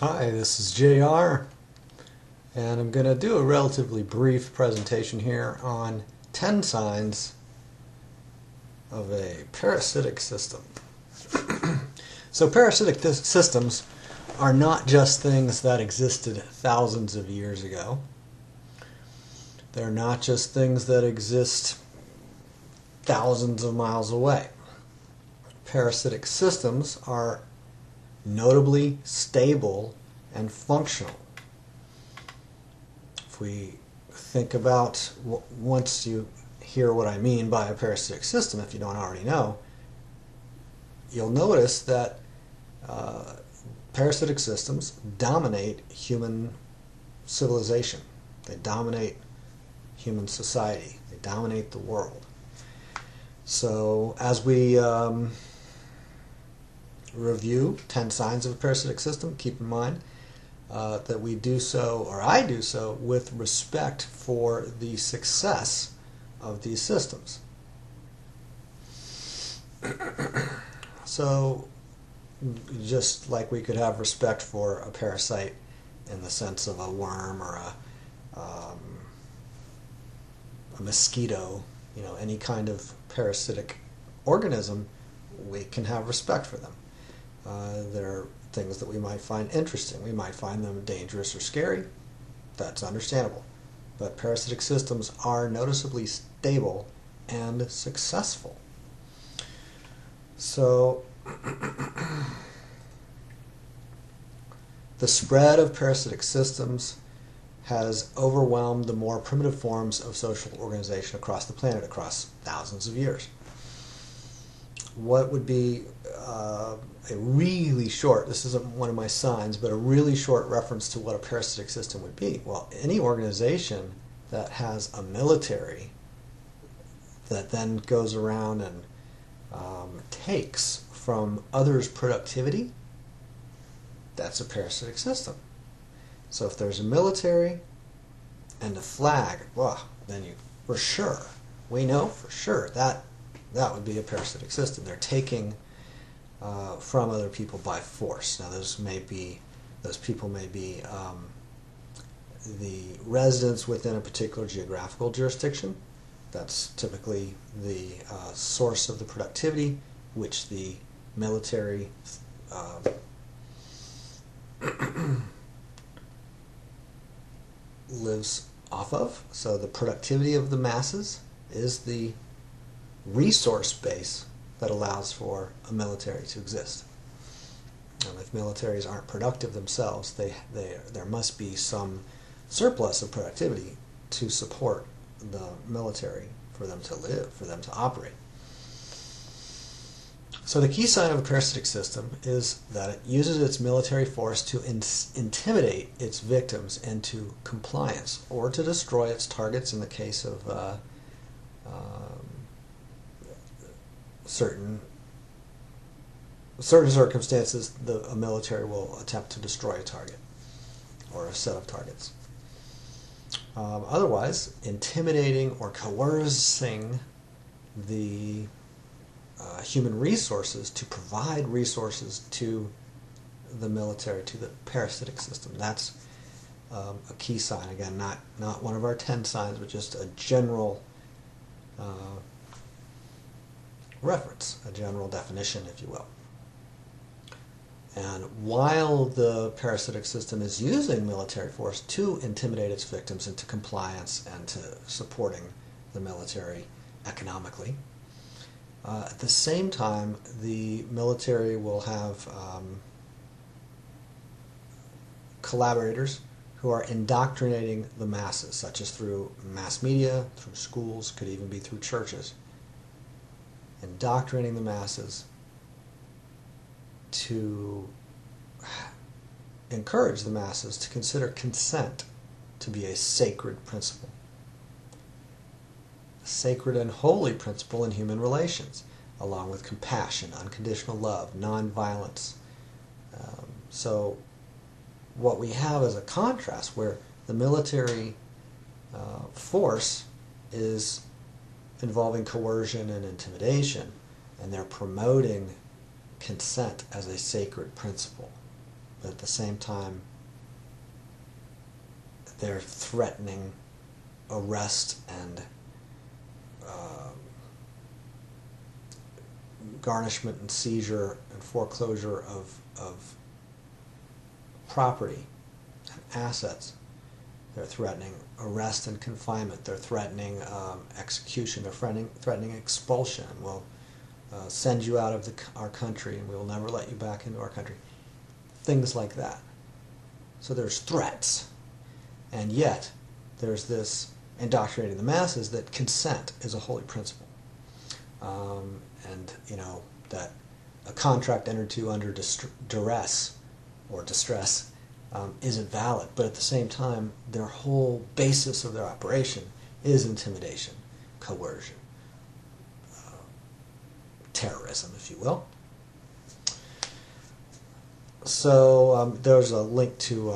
Hi, this is JR, and I'm going to do a relatively brief presentation here on 10 signs of a parasitic system. So parasitic systems are not just things that existed thousands of years ago. They're not just things that exist thousands of miles away. Parasitic systems are notably stable and functional. If we think about, once you hear what I mean by a parasitic system, if you don't already know, you'll notice that parasitic systems dominate human civilization. They dominate human society. They dominate the world. So as we review 10 signs of a parasitic system, keep in mind that we do so, or I do so, with respect for the success of these systems. So just like we could have respect for a parasite in the sense of a worm or a mosquito, any kind of parasitic organism, we can have respect for them. They're things that we might find interesting. We might find them dangerous or scary. That's understandable. But parasitic systems are noticeably stable and successful. So the spread of parasitic systems has overwhelmed the more primitive forms of social organization across the planet across thousands of years. What would be a really short, this isn't one of my signs, but a really short reference to what a parasitic system would be? Well, any organization that has a military that then goes around and takes from others' productivity, that's a parasitic system. So if there's a military and a flag, well, then for sure, we know for sure that would be a parasitic system. They're taking from other people by force. Now those people may be the residents within a particular geographical jurisdiction. That's typically the source of the productivity which the military lives off of. So the productivity of the masses is the resource base that allows for a military to exist. And if militaries aren't productive themselves, there must be some surplus of productivity to support the military for them to live, for them to operate. So the key sign of a parasitic system is that it uses its military force to intimidate its victims into compliance, or to destroy its targets in the case of certain circumstances. A military will attempt to destroy a target or a set of targets. Otherwise, intimidating or coercing the human resources to provide resources to the military, to the parasitic system. That's a key sign. Again, not one of our 10 signs, but just a general reference, a general definition, if you will. And while the parasitic system is using military force to intimidate its victims into compliance and to supporting the military economically, at the same time, the military will have collaborators who are indoctrinating the masses, such as through mass media, through schools, could even be through churches. Indoctrinating the masses to encourage the masses to consider consent to be a sacred principle. A sacred and holy principle in human relations, along with compassion, unconditional love, nonviolence. So what we have is a contrast where the military force is involving coercion and intimidation, and they're promoting consent as a sacred principle. but at the same time, they're threatening arrest and garnishment and seizure and foreclosure of property and assets. They're threatening arrest and confinement. They're threatening execution. They're threatening expulsion. We'll send you out of our country and we will never let you back into our country. Things like that. So there's threats. And yet, there's this indoctrinating the masses that consent is a holy principle. And, you know, that a contract entered to under duress or distress isn't valid. But at the same time, their whole basis of their operation is intimidation, coercion, terrorism, if you will. So there's a link to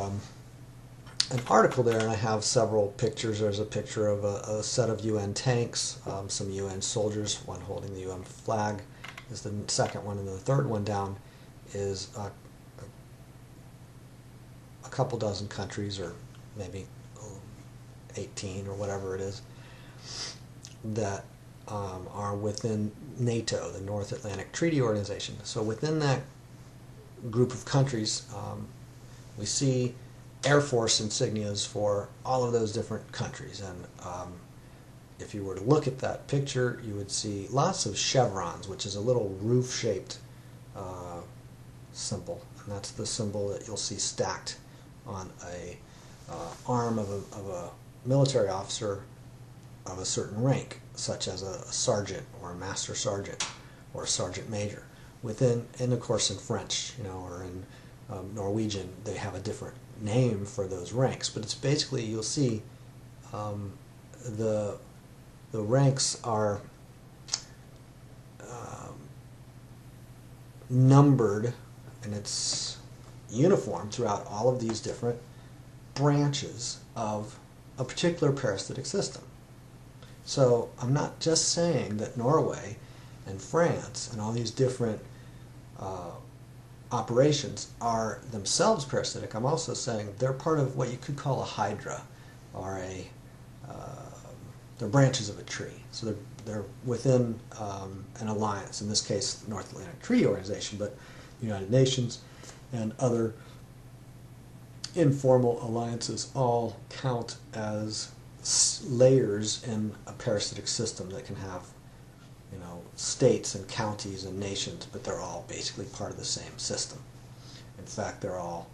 an article there, and I have several pictures. There's a picture of a set of UN tanks, some UN soldiers, one holding the UN flag is the second one, and the third one down is a couple dozen countries, or maybe 18 or whatever it is, that are within NATO, the North Atlantic Treaty Organization. So within that group of countries, we see Air Force insignias for all of those different countries. And if you were to look at that picture, you would see lots of chevrons, which is a little roof-shaped symbol. And that's the symbol that you'll see stacked on a arm of a military officer of a certain rank, such as a sergeant or a master sergeant or a sergeant major. And of course in French, you know, or in Norwegian, they have a different name for those ranks. But it's basically, you'll see the ranks are numbered, and it's uniform throughout all of these different branches of a particular parasitic system. So I'm not just saying that Norway and France and all these different operations are themselves parasitic. I'm also saying they're part of what you could call a hydra, or they're branches of a tree. So they're within an alliance, in this case the North Atlantic Treaty Organization, but the United Nations and other informal alliances all count as layers in a parasitic system that can have, you know, states and counties and nations, but they're all basically part of the same system. In fact, they're all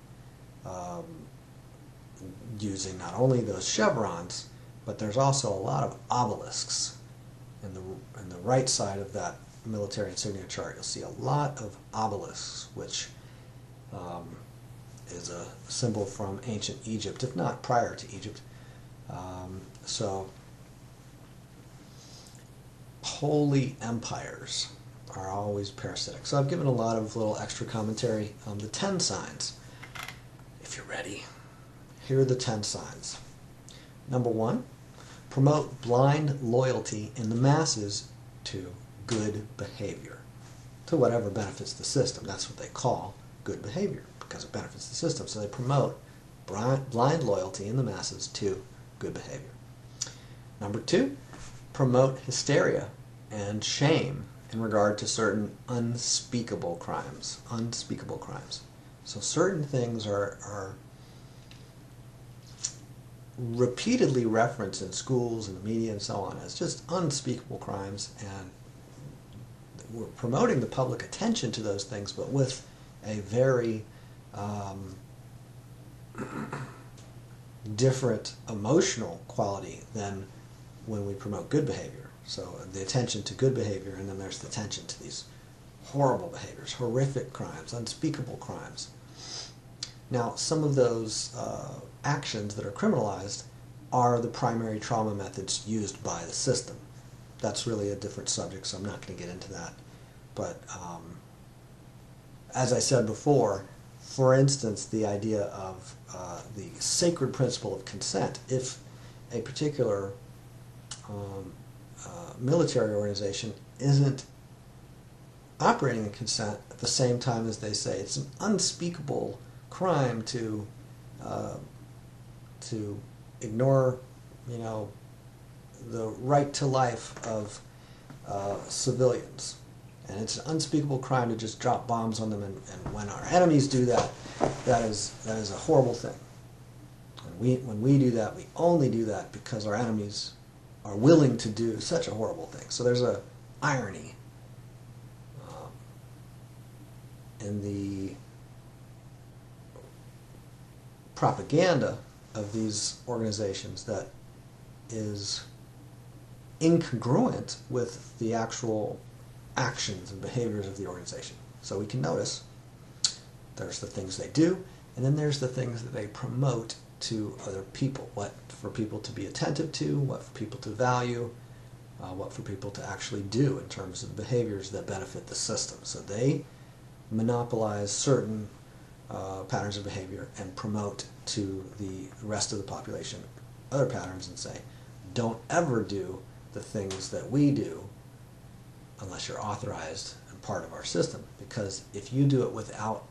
using not only those chevrons, but there's also a lot of obelisks. In the right side of that military insignia chart, you'll see a lot of obelisks, which is a symbol from ancient Egypt, if not prior to Egypt. So holy empires are always parasitic. So I've given a lot of little extra commentary on the 10 signs. If you're ready, here are the 10 signs. Number 1, promote blind loyalty in the masses to good behavior, to whatever benefits the system. That's what they call good behavior, because it benefits the system. So they promote blind loyalty in the masses to good behavior. Number 2, promote hysteria and shame in regard to certain unspeakable crimes. Unspeakable crimes. So certain things are repeatedly referenced in schools and the media and so on as just unspeakable crimes, and we're promoting the public attention to those things, but with a very different emotional quality than when we promote good behavior. So the attention to good behavior, and then there's the attention to these horrible behaviors, horrific crimes, unspeakable crimes. Now, some of those actions that are criminalized are the primary trauma methods used by the system. That's really a different subject, so I'm not going to get into that. But as I said before, for instance, the idea of the sacred principle of consent. If a particular military organization isn't operating in consent at the same time as they say, it's an unspeakable crime to ignore, the right to life of civilians. And it's an unspeakable crime to just drop bombs on them. And when our enemies do that, that is a horrible thing. And when we do that, we only do that because our enemies are willing to do such a horrible thing. So there's a irony in the propaganda of these organizations that is incongruent with the actual actions and behaviors of the organization. So we can notice there's the things they do, and then there's the things that they promote to other people. What for people to be attentive to, what for people to value, what for people to actually do in terms of behaviors that benefit the system. So they monopolize certain patterns of behavior and promote to the rest of the population other patterns and say, don't ever do the things that we do unless you're authorized and part of our system. Because if you do it without,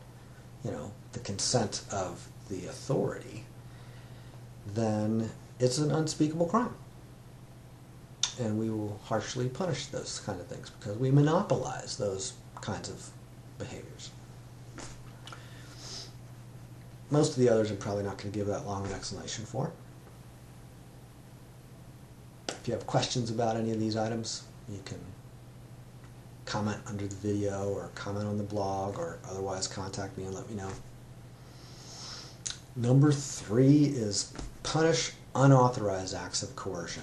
the consent of the authority, then it's an unspeakable crime. And we will harshly punish those kind of things because we monopolize those kinds of behaviors. Most of the others I'm probably not going to give that long an explanation for. If you have questions about any of these items, you can comment under the video or comment on the blog or otherwise contact me and let me know. Number 3 is punish unauthorized acts of coercion,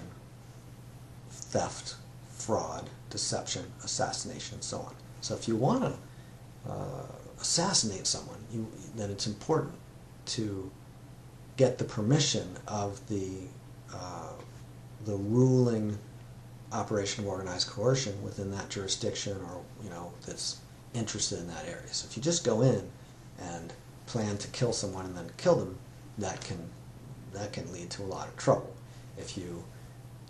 theft, fraud, deception, assassination, and so on. So if you want to assassinate someone, then it's important to get the permission of the ruling operation of organized coercion within that jurisdiction, or that's interested in that area. So if you just go in and plan to kill someone and then kill them, that can lead to a lot of trouble. If you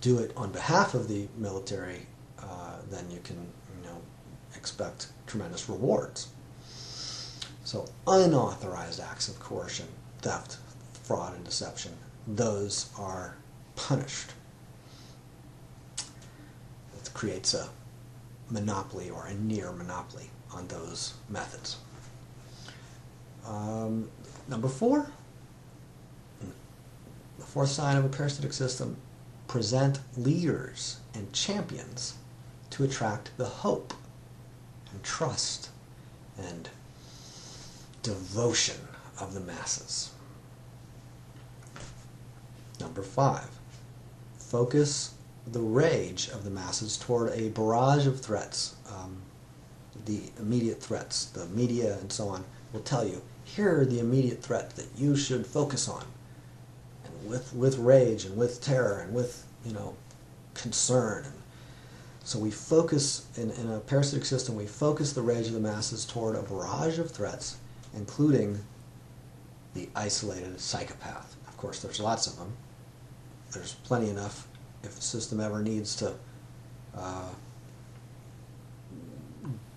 do it on behalf of the military, then you can expect tremendous rewards. So unauthorized acts of coercion, theft, fraud, and deception, those are punished. It creates a monopoly or a near monopoly on those methods. Number 4, the fourth sign of a parasitic system, present leaders and champions to attract the hope and trust and devotion of the masses. Number 5, focus the rage of the masses toward a barrage of threats. The immediate threats, the media and so on will tell you, here are the immediate threats that you should focus on. And with rage and with terror and with concern. So we focus, in a parasitic system, we focus the rage of the masses toward a barrage of threats, including the isolated psychopath. Of course, there's lots of them. There's plenty enough if the system ever needs to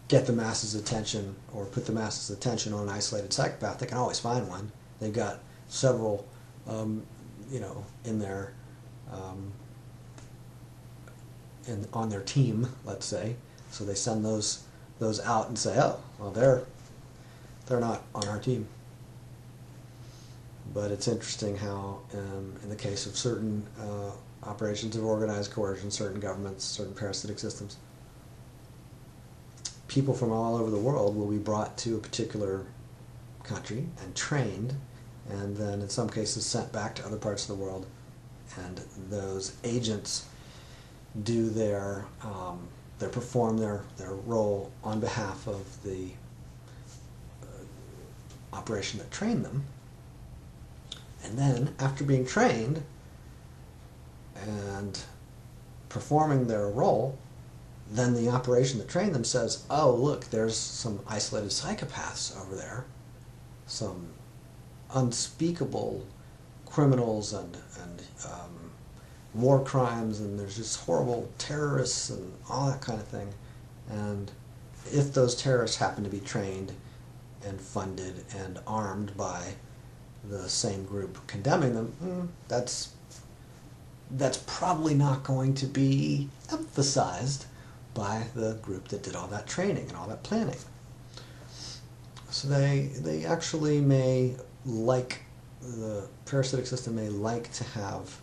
get the masses' attention or put the masses' attention on an isolated psychopath. They can always find one. They've got several, in their on their team, let's say. So they send those out and say, oh, well, they're not on our team. But it's interesting how, in the case of certain operations of organized coercion, certain governments, certain parasitic systems, people from all over the world will be brought to a particular country and trained, and then in some cases sent back to other parts of the world, and those agents do perform their role on behalf of the operation that trained them. And then, after being trained and performing their role, then the operation that trained them says, oh, look, there's some isolated psychopaths over there, some unspeakable criminals and war crimes, and there's just horrible terrorists and all that kind of thing. And if those terrorists happen to be trained and funded and armed by the same group condemning them, that's probably not going to be emphasized by the group that did all that training and all that planning. So they actually may like, the parasitic system may like to have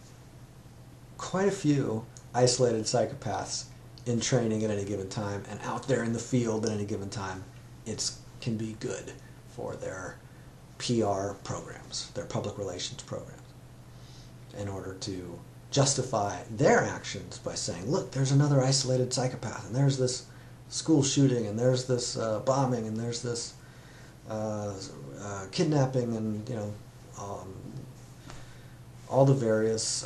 quite a few isolated psychopaths in training at any given time, and out there in the field at any given time. It can be good for their PR programs, their public relations programs, in order to justify their actions by saying, look, there's another isolated psychopath, and there's this school shooting, and there's this bombing, and there's this kidnapping, and all the various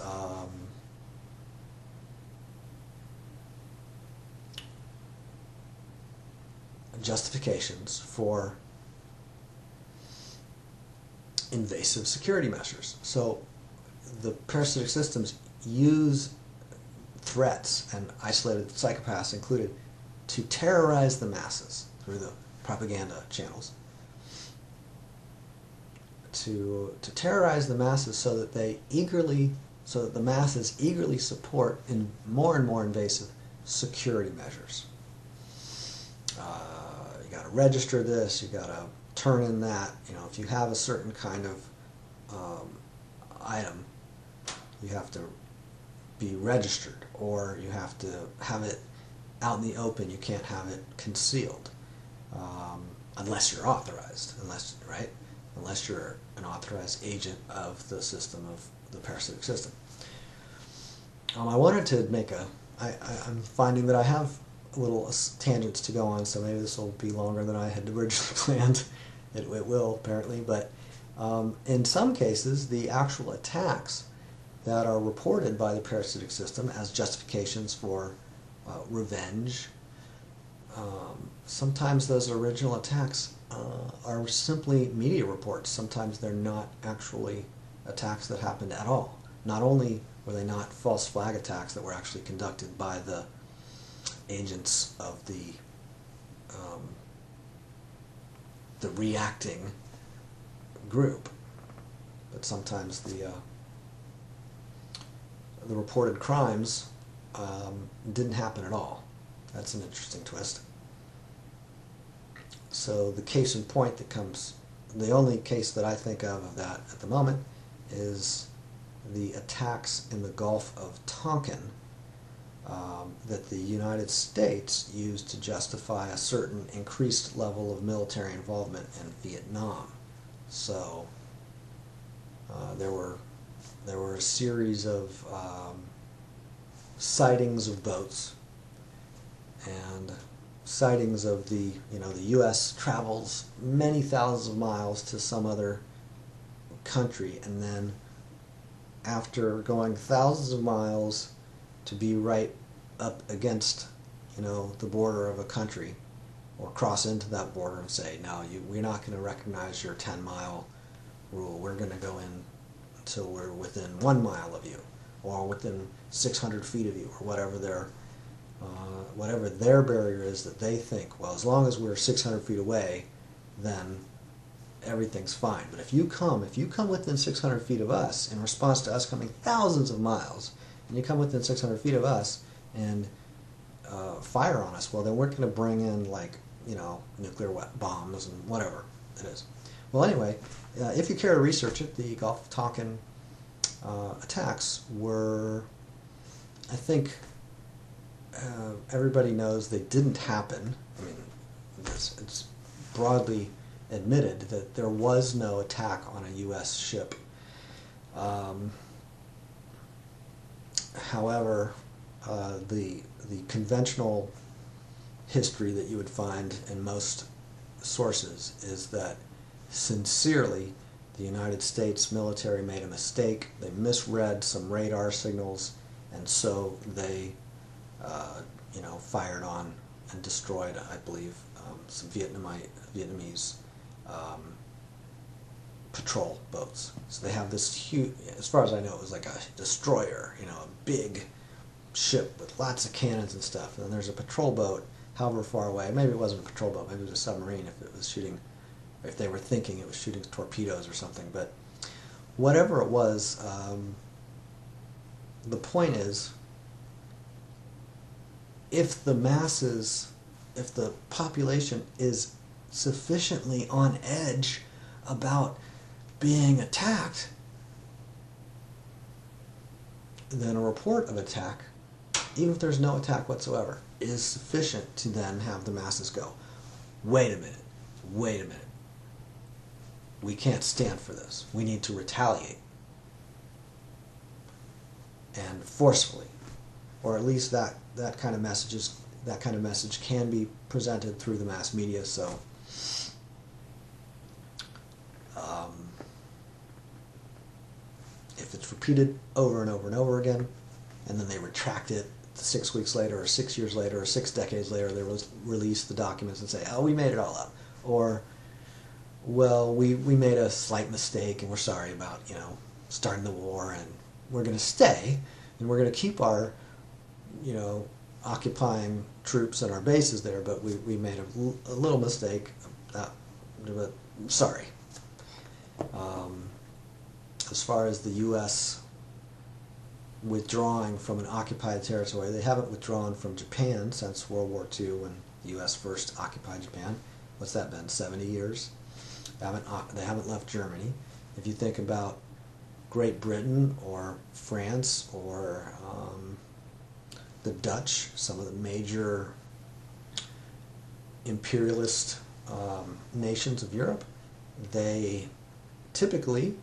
justifications for invasive security measures. So the parasitic systems use threats, and isolated psychopaths included, to terrorize the masses through the propaganda channels, to terrorize the masses so that the masses eagerly support in more and more invasive security measures. You got to register this, you got to turn in that. If you have a certain kind of item, you have to be registered, or you have to have it out in the open. You can't have it concealed, unless you're authorized, unless you're an authorized agent of the system, of the parasitic system. I wanted to make I'm finding that I have little tangents to go on, so maybe this will be longer than I had originally planned. It will, apparently, but in some cases, the actual attacks that are reported by the parasitic system as justifications for revenge, sometimes those original attacks are simply media reports. Sometimes they're not actually attacks that happened at all. Not only were they not false flag attacks that were actually conducted by the agents of the reacting group, but sometimes the reported crimes didn't happen at all. That's an interesting twist. So the case in point the only case that I think of that at the moment is the attacks in the Gulf of Tonkin that the United States used to justify a certain increased level of military involvement in Vietnam. So there were a series of sightings of boats, and sightings of the U.S. travels many thousands of miles to some other country, and then after going thousands of miles to be right up against the border of a country, or cross into that border and say, no, we're not going to recognize your 10-mile rule. We're going to go in until we're within 1 mile of you, or within 600 feet of you, or whatever their barrier is that they think, well, as long as we're 600 feet away, then everything's fine. But if you come within 600 feet of us, in response to us coming thousands of miles, and you come within 600 feet of us and fire on us, well, then we're going to bring in nuclear bombs and whatever it is. Well, anyway, if you care to research it, the Gulf of Tonkin attacks were, I think, everybody knows they didn't happen. I mean, it's broadly admitted that there was no attack on a U.S. ship. However, the conventional history that you would find in most sources is that sincerely the United States military made a mistake. They misread some radar signals, and so they fired on and destroyed, I believe, some Vietnamese patrol boats. So they have this huge, as far as I know, it was like a destroyer, a big ship with lots of cannons and stuff. And then there's a patrol boat, however far away. Maybe it wasn't a patrol boat, maybe it was a submarine if it was shooting if they were thinking it was shooting torpedoes or something. But whatever it was, the point is, if the masses, if the population is sufficiently on edge about being attacked, then a report of attack, even if there's no attack whatsoever, is sufficient to then have the masses go, wait a minute, we can't stand for this, we need to retaliate, and forcefully, or at least that kind of message can be presented through the mass media. So if it's repeated over and over and over again, and then they retract it 6 weeks later, or 6 years later, or 6 decades later, they release the documents and say, oh, we made it all up, or, well, we made a slight mistake and we're sorry about, starting the war, and we're going to stay, and we're going to keep our, occupying troops and our bases there, but we made a little mistake, but sorry. As far as the U.S. withdrawing from an occupied territory, they haven't withdrawn from Japan since World War II, when the U.S. first occupied Japan. What's that been, 70 years? They haven't left Germany. If you think about Great Britain or France or the Dutch, some of the major imperialist nations of Europe, they typically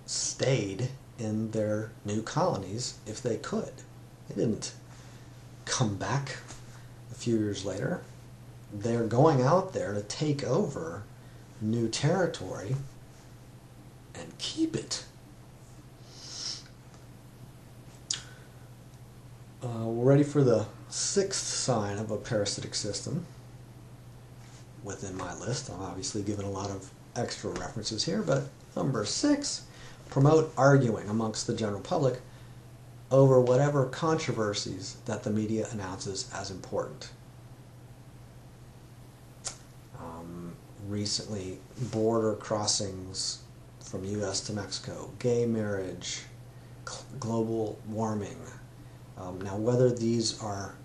stayed in their new colonies if they could. They didn't come back a few years later. They're going out there to take over new territory and keep it. We're ready for the 6th sign of a parasitic system within my list. I'm obviously giving a lot of extra references here, but number 6, promote arguing amongst the general public over whatever controversies that the media announces as important. Recently, border crossings from U.S. to Mexico, gay marriage, global warming. Now, whether these are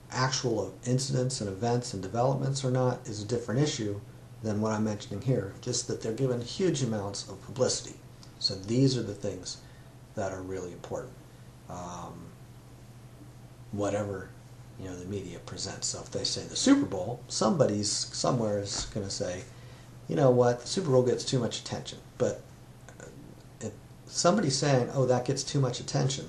actual incidents and events and developments or not is a different issue than what I'm mentioning here, just that they're given huge amounts of publicity. So these are the things that are really important. Whatever the media presents. So if they say the Super Bowl, somebody's somewhere is going to say, you know what, the Super Bowl gets too much attention. But somebody's saying, oh, that gets too much attention,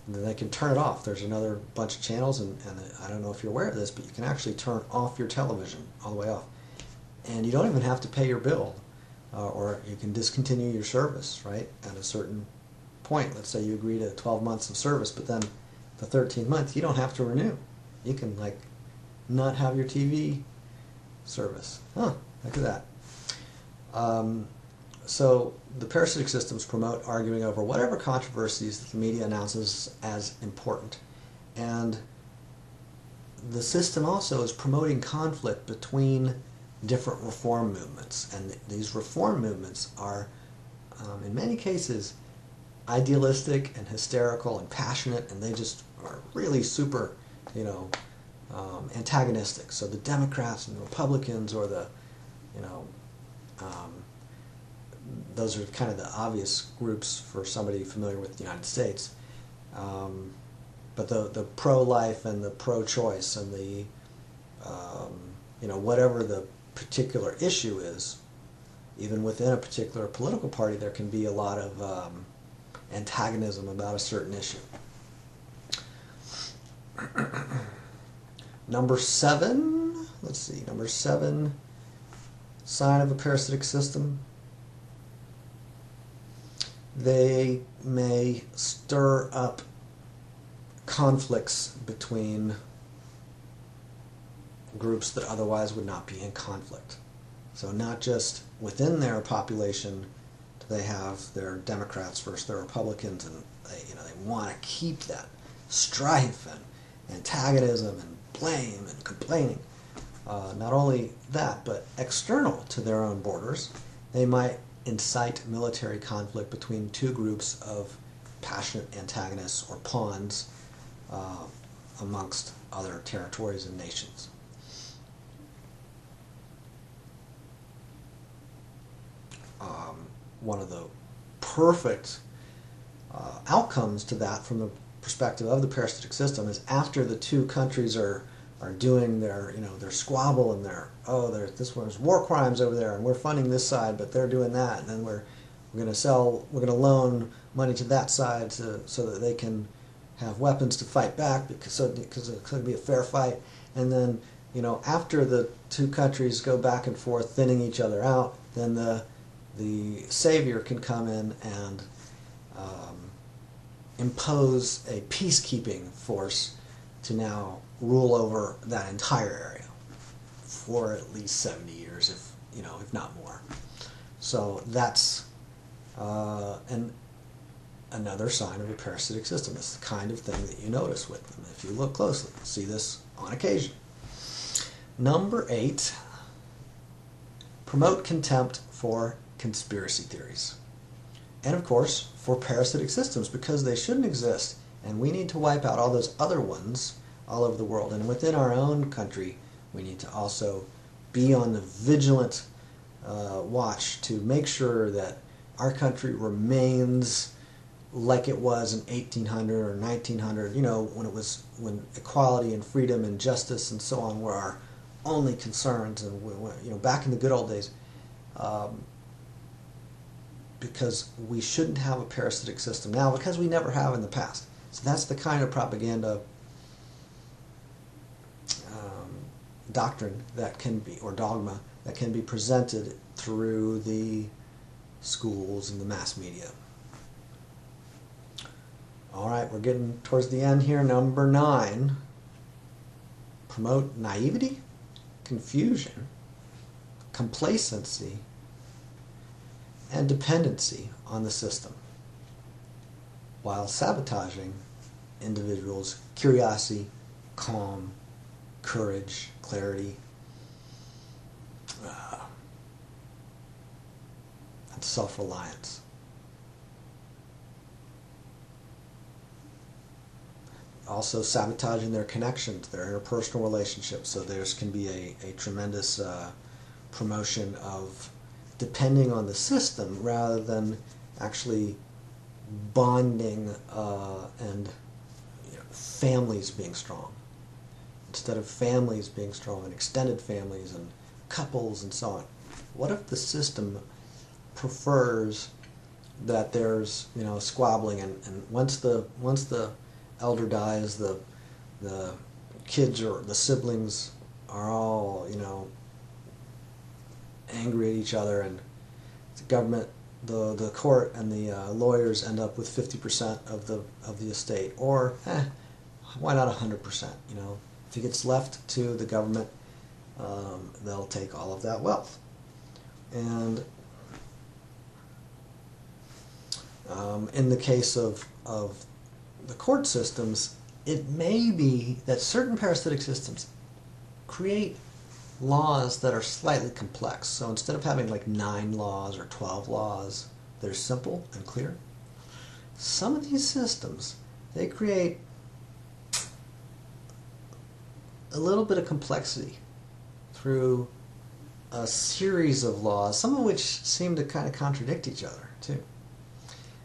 then they can turn it off. There's another bunch of channels, and I don't know if you're aware of this, but you can actually turn off your television all the way off. And you don't even have to pay your bill, or you can discontinue your service, right, at a certain point. Let's say you agree to 12 months of service, but then the 13th month, you don't have to renew. You can, not have your TV service. Huh, look at that. So the parasitic systems promote arguing over whatever controversies that the media announces as important. And the system also is promoting conflict between different reform movements. And these reform movements are, in many cases, idealistic and hysterical and passionate, and they just are really super, antagonistic. So the Democrats and the Republicans, or the, those are kind of the obvious groups for somebody familiar with the United States. But the pro-life and the pro-choice and the, whatever the particular issue is, even within a particular political party, there can be a lot of antagonism about a certain issue. Number 7, let's see, number 7, sign of a parasitic system. They may stir up conflicts between groups that otherwise would not be in conflict. So not just within their population do they have their Democrats versus their Republicans, and they want to keep that strife and antagonism and blame and complaining. Not only that, but external to their own borders, they might incite military conflict between two groups of passionate antagonists or pawns amongst other territories and nations. One of the perfect outcomes to that from the perspective of the parasitic system is after the two countries are doing their their squabble and this one's war crimes over there and we're funding this side but they're doing that, and then we're going to loan money to that side so that they can have weapons to fight back because it's going to be a fair fight. And then after the two countries go back and forth thinning each other out, then the savior can come in and impose a peacekeeping force to now rule over that entire area for at least 70 years, if not more. So that's another sign of a parasitic system. It's the kind of thing that you notice with them. If you look closely, you'll see this on occasion. Number 8, promote contempt for conspiracy theories. And of course, for parasitic systems, because they shouldn't exist, and we need to wipe out all those other ones all over the world. And within our own country, we need to also be on the vigilant watch to make sure that our country remains like it was in 1800 or 1900, when equality and freedom and justice and so on were our only concerns, and back in the good old days. Because we shouldn't have a parasitic system now, because we never have in the past. So that's the kind of propaganda doctrine that can be, or dogma, that can be presented through the schools and the mass media. All right, we're getting towards the end here. Number 9, promote naivety, confusion, complacency, and dependency on the system, while sabotaging individuals' curiosity, calm, courage, clarity, and self-reliance. Also sabotaging their connections, their interpersonal relationships, so there can be a tremendous promotion of depending on the system rather than actually bonding and families being strong. Instead of families being strong and extended families and couples and so on. What if the system prefers that there's squabbling and once the elder dies, the kids or the siblings are all angry at each other, and the government, the court, and the lawyers end up with 50% of the estate, or why not 100%? If it gets left to the government, they'll take all of that wealth. And in the case of the court systems, it may be that certain parasitic systems create laws that are slightly complex. So instead of having like 9 laws or 12 laws that are simple and clear, some of these systems, they create a little bit of complexity through a series of laws, some of which seem to kind of contradict each other too.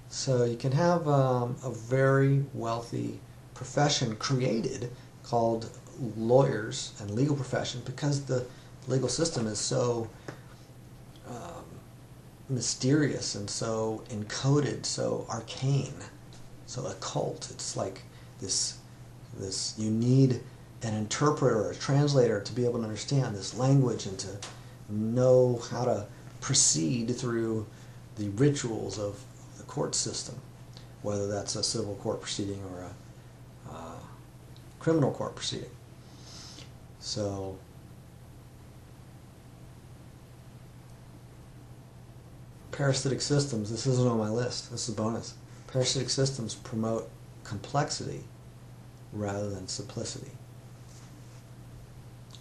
So you can have a very wealthy profession created called lawyers and legal profession because the legal system is so mysterious and so encoded, so arcane, so occult. It's like this you need an interpreter or a translator to be able to understand this language and to know how to proceed through the rituals of the court system, whether that's a civil court proceeding or a criminal court proceeding. So parasitic systems, this isn't on my list, this is a bonus. Parasitic systems promote complexity rather than simplicity.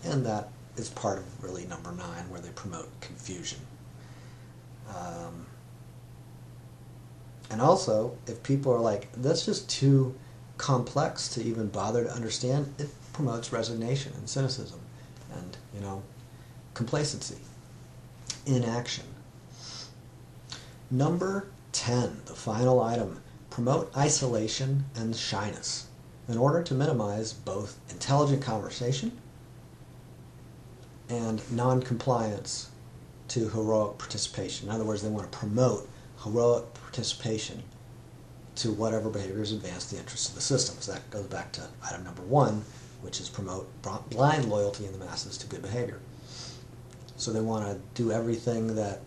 And that is part of really number 9, where they promote confusion. And also, if people are like, that's just too complex to even bother to understand, it promotes resignation and cynicism and, complacency, inaction. Number 10, the final item, promote isolation and shyness in order to minimize both intelligent conversation and non-compliance to heroic participation. In other words, they want to promote heroic participation to whatever behaviors advance the interests of the system. So that goes back to item number 1, which is promote blind loyalty in the masses to good behavior. So they want to do everything that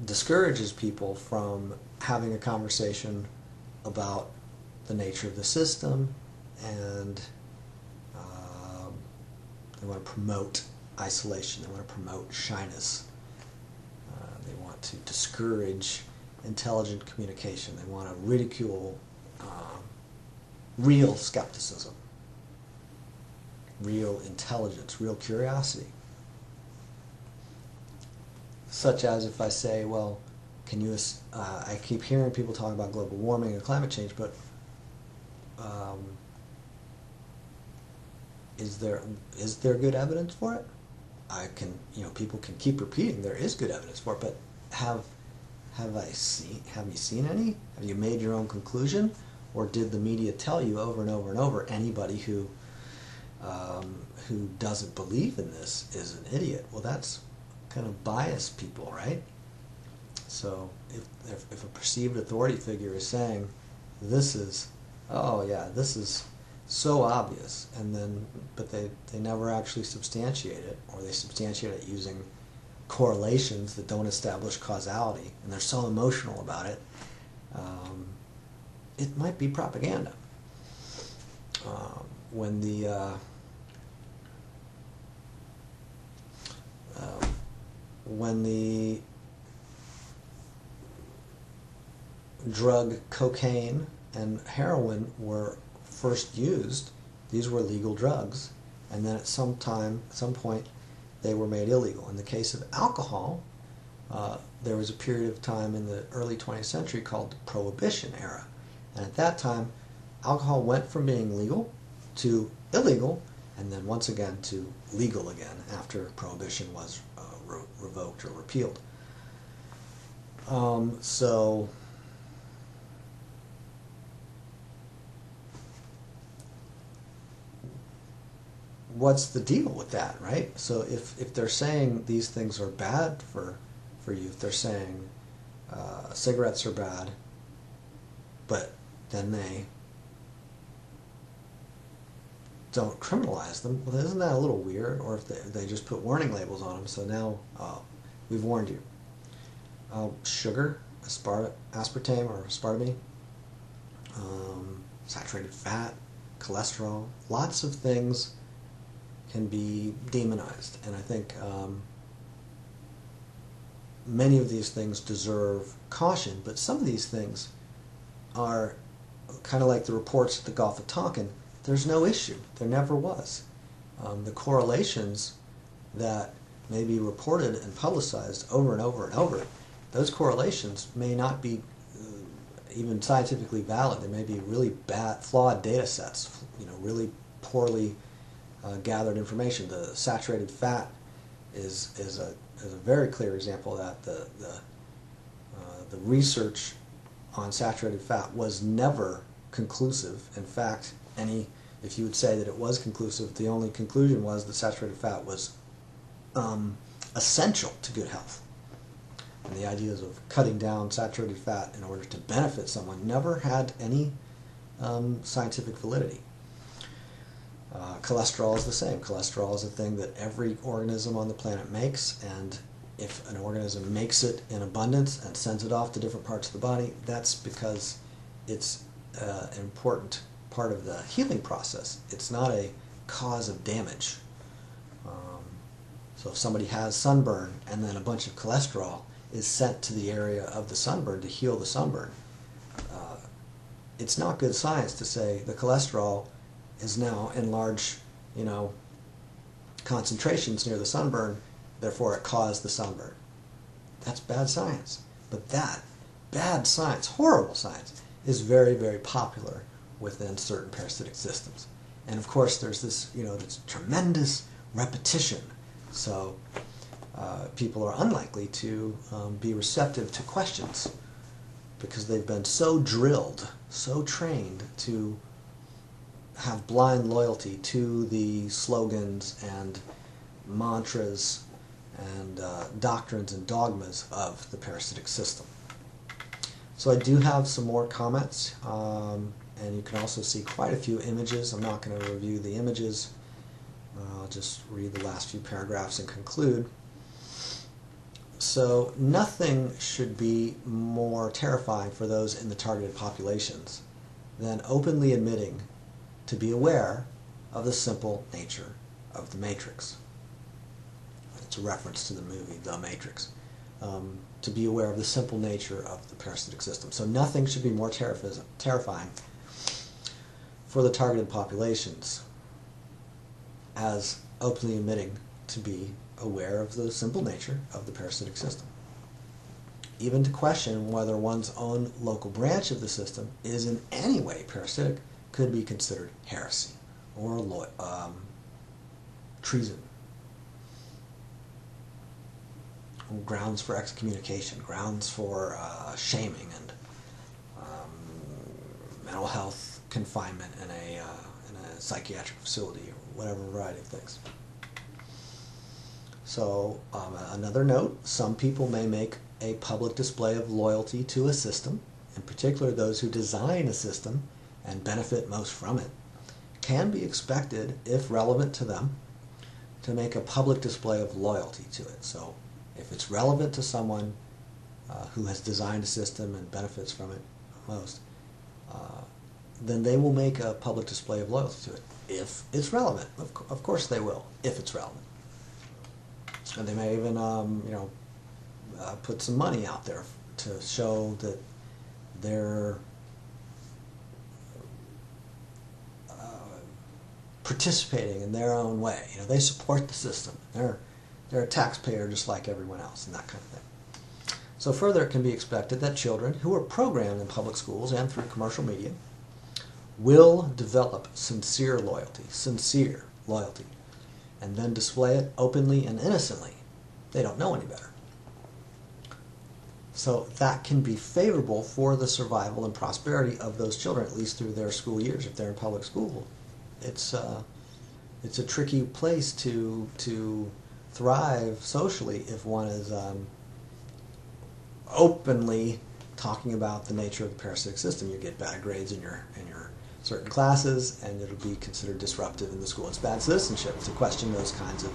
discourages people from having a conversation about the nature of the system, and they want to promote isolation, they want to promote shyness, they want to discourage intelligent communication, they want to ridicule real skepticism, real intelligence, real curiosity. Such as if I say, well, I keep hearing people talk about global warming and climate change, but is there good evidence for it? People can keep repeating there is good evidence for it, but have you seen any? Have you made your own conclusion, or did the media tell you over and over and over anybody who doesn't believe in this is an idiot? Well, that's kind of biased people, right? So if a perceived authority figure is saying this is so obvious, but they never actually substantiate it, or they substantiate it using correlations that don't establish causality, and they're so emotional about it, it might be propaganda. When the drug cocaine and heroin were first used, these were legal drugs, and then at some point, they were made illegal. In the case of alcohol, there was a period of time in the early 20th century called the Prohibition era, and at that time, alcohol went from being legal to illegal, and then once again to legal again after Prohibition was revoked or repealed. So what's the deal with that, right? So if they're saying these things are bad for you, if they're saying cigarettes are bad, but then they don't criminalize them, well, isn't that a little weird? Or if they just put warning labels on them, so now we've warned you. Sugar, aspartame or aspartame, saturated fat, cholesterol, lots of things can be demonized, and I think many of these things deserve caution, but some of these things are kind of like the reports at the Gulf of Tonkin. There's no issue. There never was. The correlations that may be reported and publicized over and over and over, those correlations may not be even scientifically valid. They may be really bad, flawed data sets, really poorly gathered information. The saturated fat is a very clear example of that. The research on saturated fat was never conclusive. In fact, if you would say that it was conclusive, the only conclusion was that saturated fat was essential to good health. And the ideas of cutting down saturated fat in order to benefit someone never had any scientific validity. Cholesterol is the same. Cholesterol is a thing that every organism on the planet makes, and if an organism makes it in abundance and sends it off to different parts of the body, that's because it's an important part of the healing process. It's not a cause of damage. So if somebody has sunburn and then a bunch of cholesterol is sent to the area of the sunburn to heal the sunburn, it's not good science to say the cholesterol is now in large you know, concentrations near the sunburn, therefore it caused the sunburn. That's bad science. But that bad science, horrible science, is very, very popular within certain parasitic systems. And of course there's this, this tremendous repetition. So people are unlikely to be receptive to questions because they've been so drilled, so trained to have blind loyalty to the slogans and mantras and doctrines and dogmas of the parasitic system. So I do have some more comments, and you can also see quite a few images. I'm not going to review the images. I'll just read the last few paragraphs and conclude. So nothing should be more terrifying for those in the targeted populations than openly admitting to be aware of the simple nature of the Matrix. It's a reference to the movie The Matrix. To be aware of the simple nature of the parasitic system. So nothing should be more terrifying for the targeted populations as openly admitting to be aware of the simple nature of the parasitic system. Even to question whether one's own local branch of the system is in any way parasitic could be considered heresy or treason. Grounds for excommunication, grounds for shaming, and mental health confinement in a psychiatric facility, or whatever variety of things. So another note, some people may make a public display of loyalty to a system, in particular those who design a system and benefit most from it, can be expected, if relevant to them, to make a public display of loyalty to it. So if it's relevant to someone who has designed a system and benefits from it most, then they will make a public display of loyalty to it. If it's relevant, of course they will, if it's relevant. And they may even, put some money out there to show that they're participating in their own way. They support the system. They're a taxpayer just like everyone else, and that kind of thing. So further, it can be expected that children who are programmed in public schools and through commercial media will develop sincere loyalty, and then display it openly and innocently. They don't know any better. So that can be favorable for the survival and prosperity of those children, at least through their school years, if they're in public school. It's a tricky place to thrive socially if one is openly talking about the nature of the parasitic system. You get bad grades in your certain classes, and it'll be considered disruptive in the school. It's bad citizenship to question those kinds of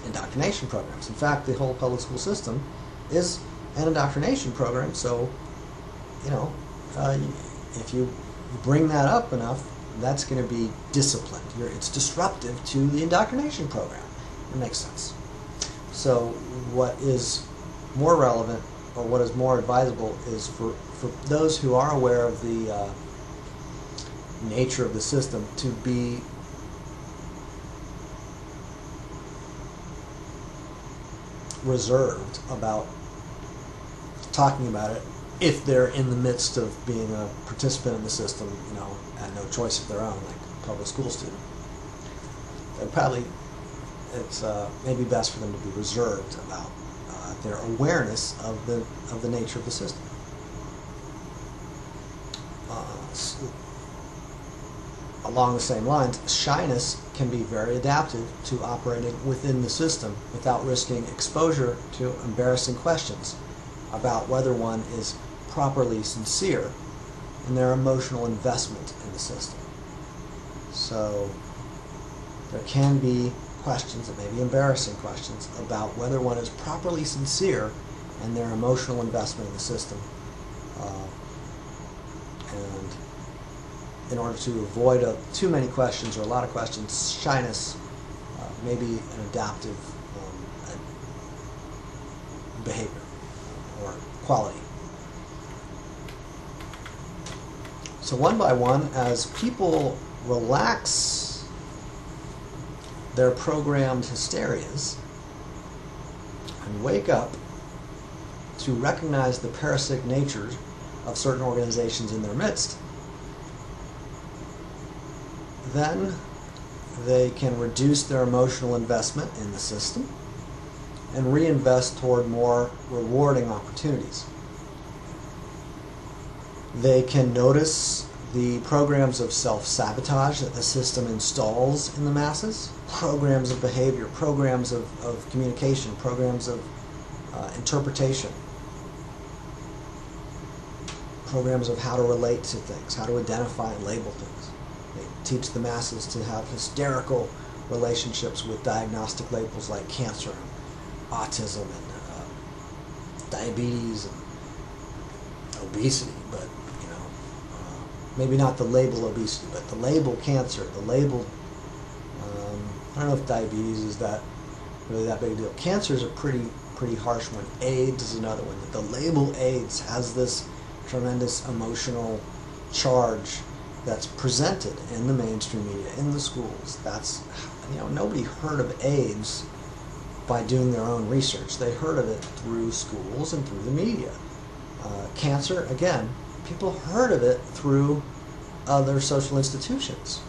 indoctrination programs. In fact, the whole public school system is an indoctrination program, so if you bring that up enough, that's going to be disciplined. It's disruptive to the indoctrination program. It makes sense. So what is more relevant, or what is more advisable, is for those who are aware of the nature of the system to be reserved about talking about it if they're in the midst of being a participant in the system, and no choice of their own, like a public school student. It's maybe best for them to be reserved about their awareness of the nature of the system. Along the same lines, shyness can be very adaptive to operating within the system without risking exposure to embarrassing questions about whether one is properly sincere in their emotional investment in the system. So there can be questions, that may be embarrassing questions, about whether one is properly sincere in their emotional investment in the system. And in order to avoid too many questions or a lot of questions, shyness may be an adaptive behavior or quality. So one by one, as people relax their programmed hysterias and wake up to recognize the parasitic natures of certain organizations in their midst, then they can reduce their emotional investment in the system and reinvest toward more rewarding opportunities. They can notice the programs of self-sabotage that the system installs in the masses, programs of behavior, programs of communication, programs of interpretation, programs of how to relate to things, how to identify and label things. They teach the masses to have hysterical relationships with diagnostic labels like cancer, and autism, and diabetes, and obesity, but maybe not the label obesity, but the label cancer, the label, I don't know if diabetes is really that big a deal. Cancer is a pretty harsh one. AIDS is another one. The label AIDS has this tremendous emotional charge that's presented in the mainstream media, in the schools. That's, nobody heard of AIDS by doing their own research. They heard of it through schools and through the media. Cancer, again, people heard of it through other social institutions.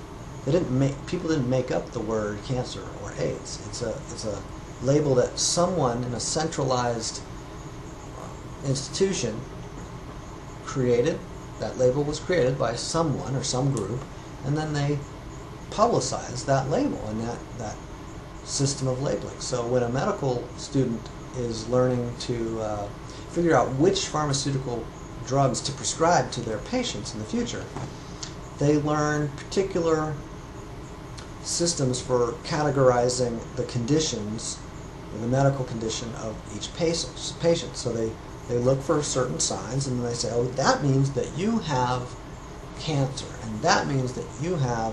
People didn't make up the word cancer or AIDS. It's a label that someone in a centralized institution created. That label was created by someone or some group, and then they publicized that label and that system of labeling. So when a medical student is learning to figure out which pharmaceutical drugs to prescribe to their patients in the future, they learn particular systems for categorizing the conditions, the medical condition of each patient. So they look for certain signs, and then they say, oh, that means that you have cancer, and that means that you have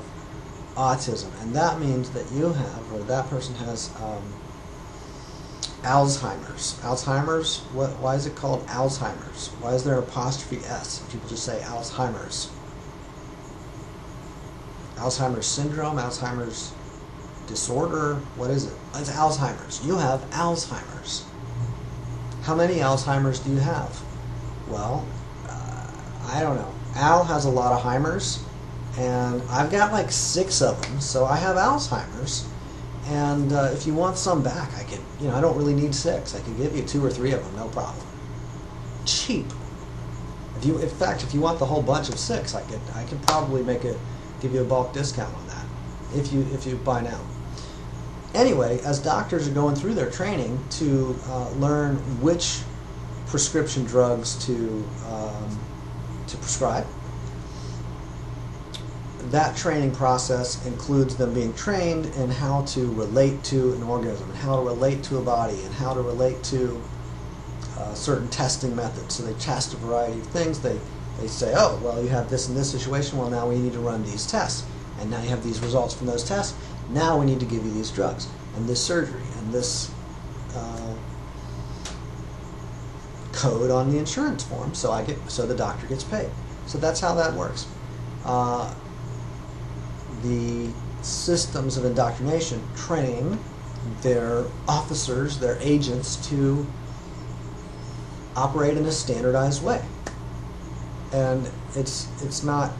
autism, and that means that you have, or that person has Alzheimer's. Alzheimer's, why is it called Alzheimer's? Why is there an apostrophe S? People just say Alzheimer's. Alzheimer's syndrome, Alzheimer's disorder, what is it? It's Alzheimer's. You have Alzheimer's. How many Alzheimer's do you have? Well, I don't know. Al has a lot of Heimers, and I've got like 6 of them, so I have Alzheimer's. And if you want some back, I could, I don't really need 6. I could give you 2 or 3 of them, no problem. Cheap. In fact, if you want the whole bunch of 6, I could probably give you a bulk discount on that if you buy now. Anyway, as doctors are going through their training to learn which prescription drugs to prescribe, that training process includes them being trained in how to relate to an organism, and how to relate to a body, and how to relate to certain testing methods. So they test a variety of things. They say, oh, well, you have this in this situation, well, now we need to run these tests. And now you have these results from those tests. Now we need to give you these drugs, and this surgery, and this code on the insurance form, so the doctor gets paid. So that's how that works. The systems of indoctrination train their officers, their agents, to operate in a standardized way. And it's not,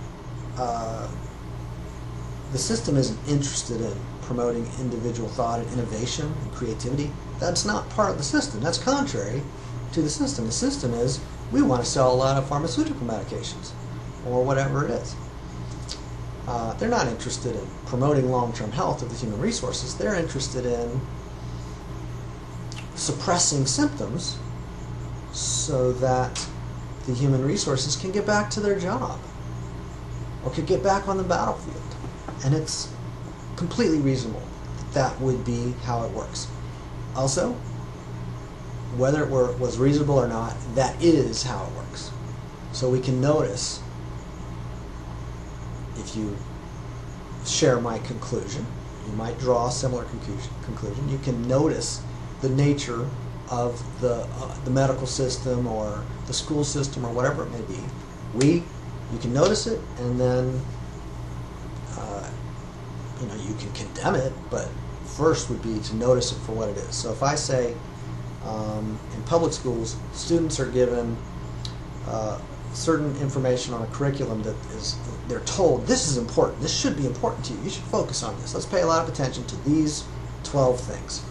the system isn't interested in promoting individual thought and innovation and creativity. That's not part of the system. That's contrary to the system. The system is, we want to sell a lot of pharmaceutical medications, or whatever it is. They're not interested in promoting long-term health of the human resources. They're interested in suppressing symptoms so that the human resources can get back to their job, or could get back on the battlefield. And it's completely reasonable that would be how it works. Also, whether it was reasonable or not, that is how it works. So we can notice, if you share my conclusion, you might draw a similar conclusion. You can notice the nature of the medical system or the school system or whatever it may be. You can notice it, and then you can condemn it, but first would be to notice it for what it is. So if I say in public schools, students are given certain information on a curriculum that they're told this is important, this should be important to you, you should focus on this, let's pay a lot of attention to these 12 things.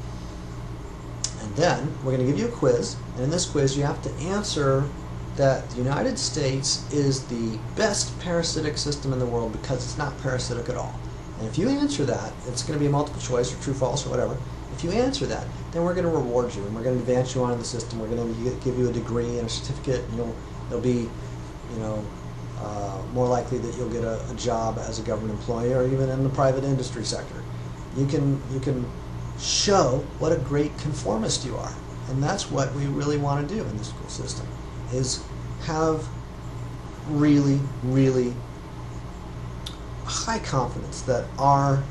And then we're going to give you a quiz, and in this quiz you have to answer that the United States is the best parasitic system in the world because it's not parasitic at all. And if you answer that, it's going to be a multiple choice or true, false, or whatever. If you answer that, then we're going to reward you, and we're going to advance you on in the system. We're going to give you a degree and a certificate, and you'll be, more likely that you'll get a job as a government employee or even in the private industry sector. You can show what a great conformist you are, and that's what we really want to do in the school system, is have really, really high confidence that our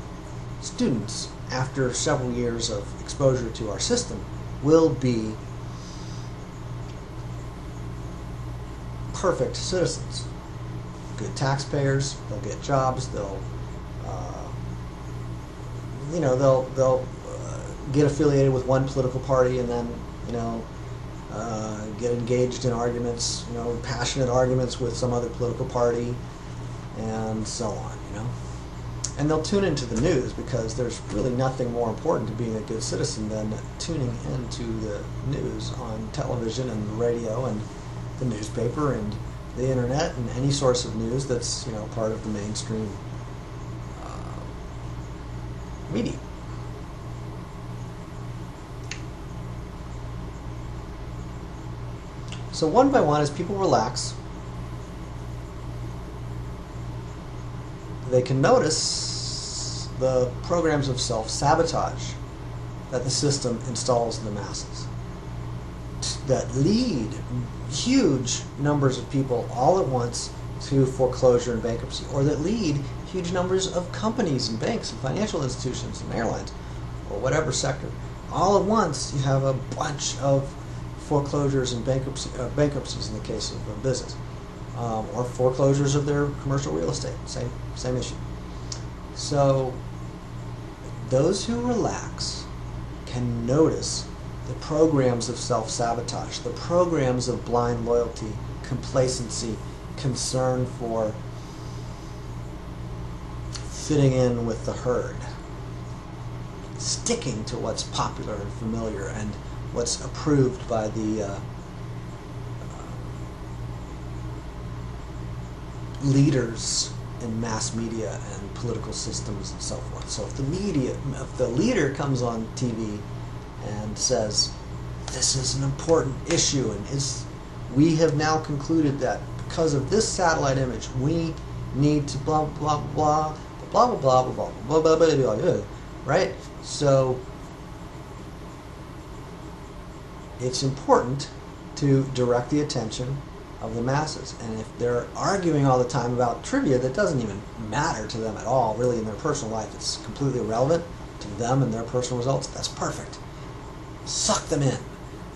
students, after several years of exposure to our system, will be perfect citizens, good taxpayers. They'll get jobs. They'll get affiliated with one political party, and then get engaged in arguments, passionate arguments with some other political party, and so on. And they'll tune into the news, because there's really nothing more important to being a good citizen than tuning into the news on television and the radio and the newspaper and the internet and any source of news that's part of the mainstream media. So one by one, as people relax, they can notice the programs of self-sabotage that the system installs in the masses that lead huge numbers of people all at once to foreclosure and bankruptcy, or that lead huge numbers of companies and banks and financial institutions and airlines or whatever sector. All at once you have a bunch of foreclosures and bankruptcies in the case of a business. Or foreclosures of their commercial real estate, same issue. So those who relax can notice the programs of self-sabotage, the programs of blind loyalty, complacency, concern for fitting in with the herd, sticking to what's popular and familiar and what's approved by the leaders in mass media and political systems and so forth. So if the leader comes on TV and says, this is an important issue, and we have now concluded that because of this satellite image, we need to blah blah blah blah blah blah blah blah blah blah blah blah blah, right? So it's important to direct the attention of the masses. And if they're arguing all the time about trivia that doesn't even matter to them at all, really, in their personal life, it's completely irrelevant to them and their personal results, that's perfect. Suck them in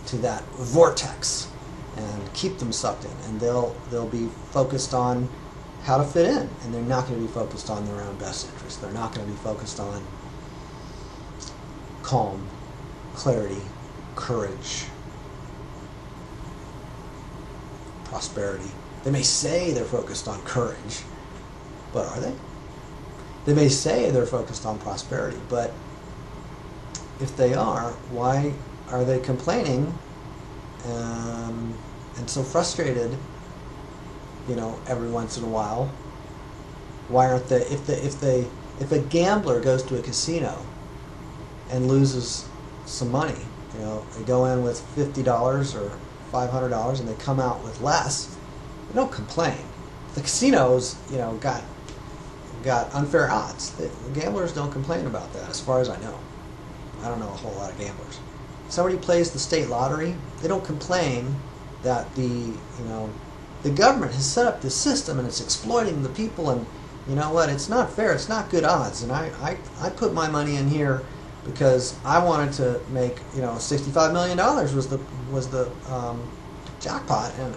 to that vortex and keep them sucked in, and they'll be focused on how to fit in, and they're not going to be focused on their own best interests. They're not going to be focused on calm, clarity, courage, prosperity. They may say they're focused on courage, but are they? They may say they're focused on prosperity, but if they are, why are they complaining and so frustrated, every once in a while? Why aren't they, if a gambler goes to a casino and loses some money, they go in with $50 or $500 and they come out with less, they don't complain. The casinos, got unfair odds. The gamblers don't complain about that, as far as I know. I don't know a whole lot of gamblers. Somebody plays the state lottery, they don't complain that the government has set up this system and it's exploiting the people, and you know what, it's not fair, it's not good odds, and I put my money in here because I wanted to make, $65 million was the jackpot, and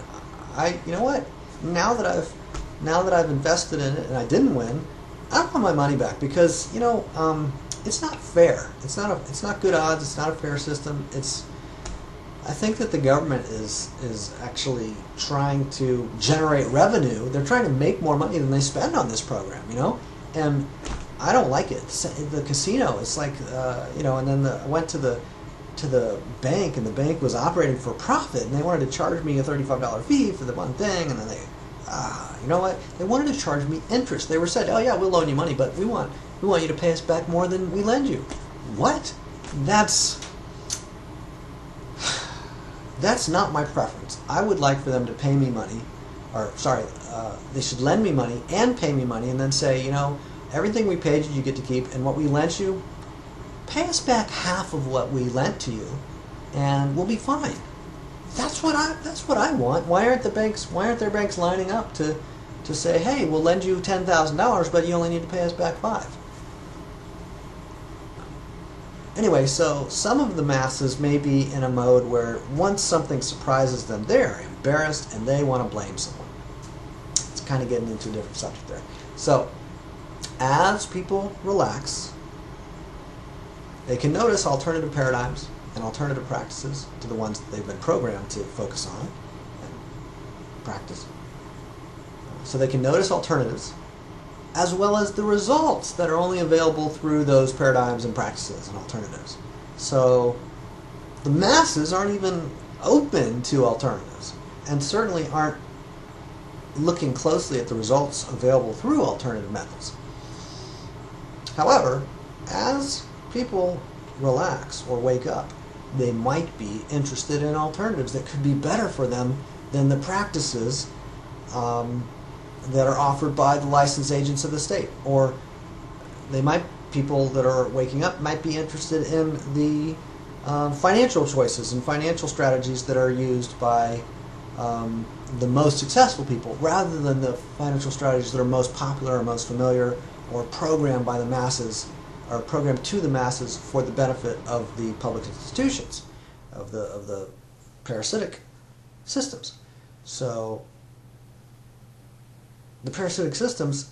you know what, now that I've invested in it and I didn't win, I want my money back, because it's not fair. It's not good odds. It's not a fair system. I think that the government is actually trying to generate revenue. They're trying to make more money than they spend on this program, and I don't like it. The casino, it's like, and then I went to the bank, and the bank was operating for profit, and they wanted to charge me a $35 fee for the one thing, and then you know what? They wanted to charge me interest. They were said, oh yeah, we'll loan you money, but we want you to pay us back more than we lend you. What? That's not my preference. I would like for them to pay me money, they should lend me money and pay me money, and then say, everything we paid you, you get to keep, and what we lent you, pay us back half of what we lent to you, and we'll be fine. That's what I want. Why aren't their banks lining up to say, hey, we'll lend you $10,000, but you only need to pay us back $5,000? Anyway, so some of the masses may be in a mode where once something surprises them, they're embarrassed and they want to blame someone. It's kind of getting into a different subject there. So, as people relax, they can notice alternative paradigms and alternative practices to the ones that they've been programmed to focus on and practice. So they can notice alternatives, as well as the results that are only available through those paradigms and practices and alternatives. So the masses aren't even open to alternatives, and certainly aren't looking closely at the results available through alternative methods. However, as people relax or wake up, they might be interested in alternatives that could be better for them than the practices that are offered by the licensed agents of the state. Or people that are waking up might be interested in the financial choices and financial strategies that are used by the most successful people, rather than the financial strategies that are most popular or most familiar or programmed by the masses, or programmed to the masses for the benefit of the public institutions, of the parasitic systems. So the parasitic systems,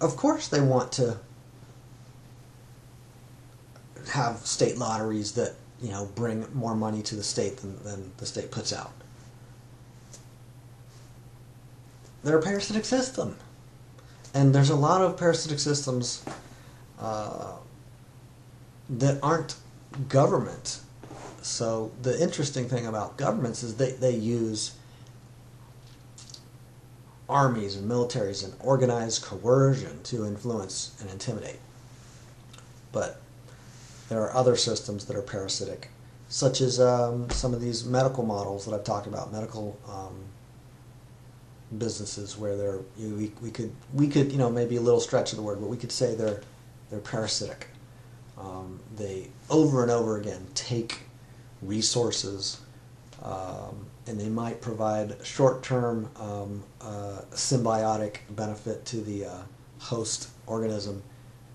of course they want to have state lotteries that bring more money to the state than the state puts out. They're a parasitic system. And there's a lot of parasitic systems that aren't government. So the interesting thing about governments is they use armies and militaries and organized coercion to influence and intimidate. But there are other systems that are parasitic, such as some of these medical models that I've talked about, medical businesses where we could maybe a little stretch of the word, but we could say they're parasitic. They over and over again take resources, and they might provide short-term symbiotic benefit to the host organism,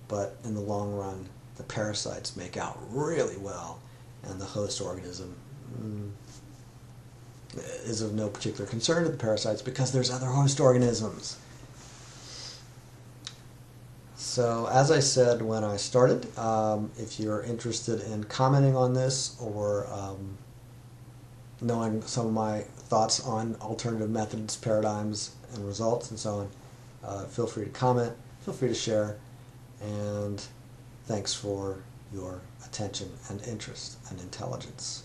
but in the long run, the parasites make out really well, and the host organism is of no particular concern to the parasites because there's other host organisms. So, as I said when I started, if you're interested in commenting on this or knowing some of my thoughts on alternative methods, paradigms, and results, and so on, feel free to comment, feel free to share, and thanks for your attention and interest and intelligence.